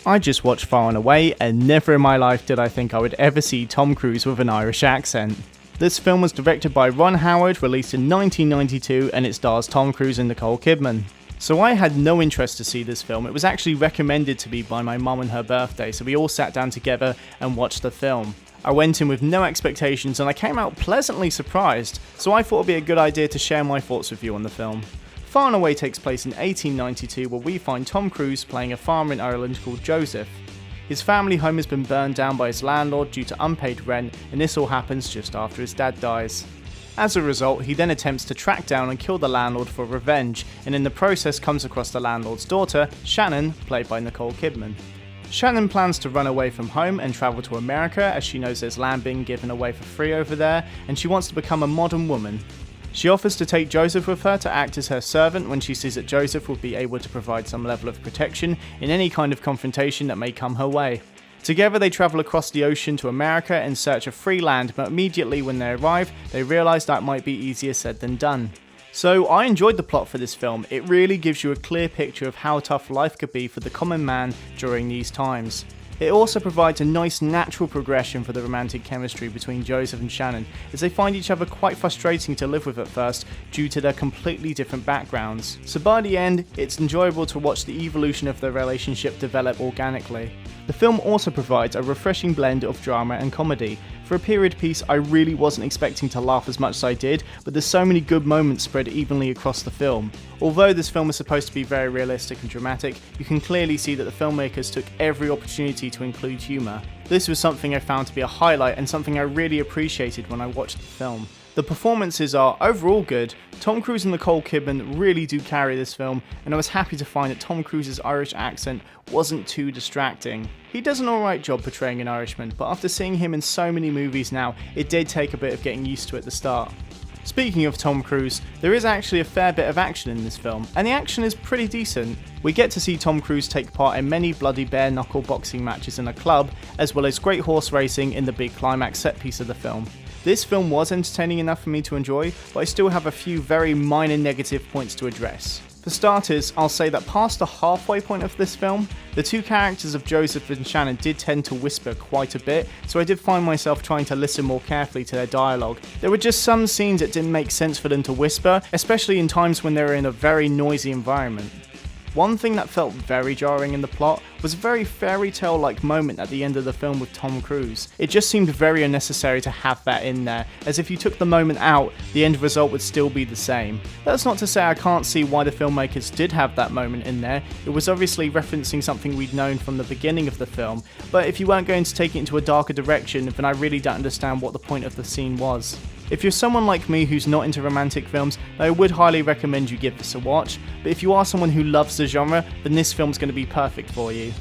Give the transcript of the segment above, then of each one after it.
I just watched Far and Away, and never in my life did I think I would ever see Tom Cruise with an Irish accent. This film was directed by Ron Howard, released in 1992, and it stars Tom Cruise and Nicole Kidman. So I had no interest to see this film. It was actually recommended to me by my mum on her birthday, so we all sat down together and watched the film. I went in with no expectations and I came out pleasantly surprised, so I thought it would be a good idea to share my thoughts with you on the film. Far and Away takes place in 1892, where we find Tom Cruise playing a farmer in Ireland called Joseph. His family home has been burned down by his landlord due to unpaid rent, and this all happens just after his dad dies. As a result, he then attempts to track down and kill the landlord for revenge, and in the process comes across the landlord's daughter, Shannon, played by Nicole Kidman. Shannon plans to run away from home and travel to America, as she knows there's land being given away for free over there, and she wants to become a modern woman. She offers to take Joseph with her to act as her servant when she sees that Joseph will be able to provide some level of protection in any kind of confrontation that may come her way. Together they travel across the ocean to America in search of free land, but immediately when they arrive, they realise that might be easier said than done. So I enjoyed the plot for this film. It really gives you a clear picture of how tough life could be for the common man during these times. It also provides a nice natural progression for the romantic chemistry between Joseph and Shannon, as they find each other quite frustrating to live with at first due to their completely different backgrounds. So by the end, it's enjoyable to watch the evolution of their relationship develop organically. The film also provides a refreshing blend of drama and comedy. For a period piece, I really wasn't expecting to laugh as much as I did, but there's so many good moments spread evenly across the film. Although this film is supposed to be very realistic and dramatic, you can clearly see that the filmmakers took every opportunity to include humour. This was something I found to be a highlight and something I really appreciated when I watched the film. The performances are overall good. Tom Cruise and Nicole Kidman really do carry this film, and I was happy to find that Tom Cruise's Irish accent wasn't too distracting. He does an alright job portraying an Irishman, but after seeing him in so many movies now, it did take a bit of getting used to at the start. Speaking of Tom Cruise, there is actually a fair bit of action in this film, and the action is pretty decent. We get to see Tom Cruise take part in many bloody bare-knuckle boxing matches in a club, as well as great horse racing in the big climax set piece of the film. This film was entertaining enough for me to enjoy, but I still have a few very minor negative points to address. For starters, I'll say that past the halfway point of this film, the two characters of Joseph and Shannon did tend to whisper quite a bit, so I did find myself trying to listen more carefully to their dialogue. There were just some scenes that didn't make sense for them to whisper, especially in times when they were in a very noisy environment. One thing that felt very jarring in the plot was a very fairy tale-like moment at the end of the film with Tom Cruise. It just seemed very unnecessary to have that in there, as if you took the moment out, the end result would still be the same. That's not to say I can't see why the filmmakers did have that moment in there. It was obviously referencing something we'd known from the beginning of the film, but if you weren't going to take it into a darker direction, then I really don't understand what the point of the scene was. If you're someone like me who's not into romantic films, then I would highly recommend you give this a watch, but if you are someone who loves the genre, then this film's going to be perfect for you.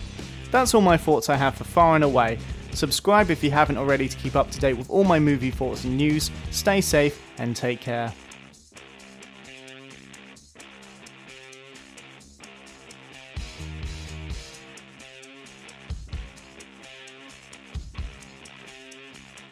That's all my thoughts I have for Far and Away. Subscribe if you haven't already to keep up to date with all my movie thoughts and news. Stay safe and take care.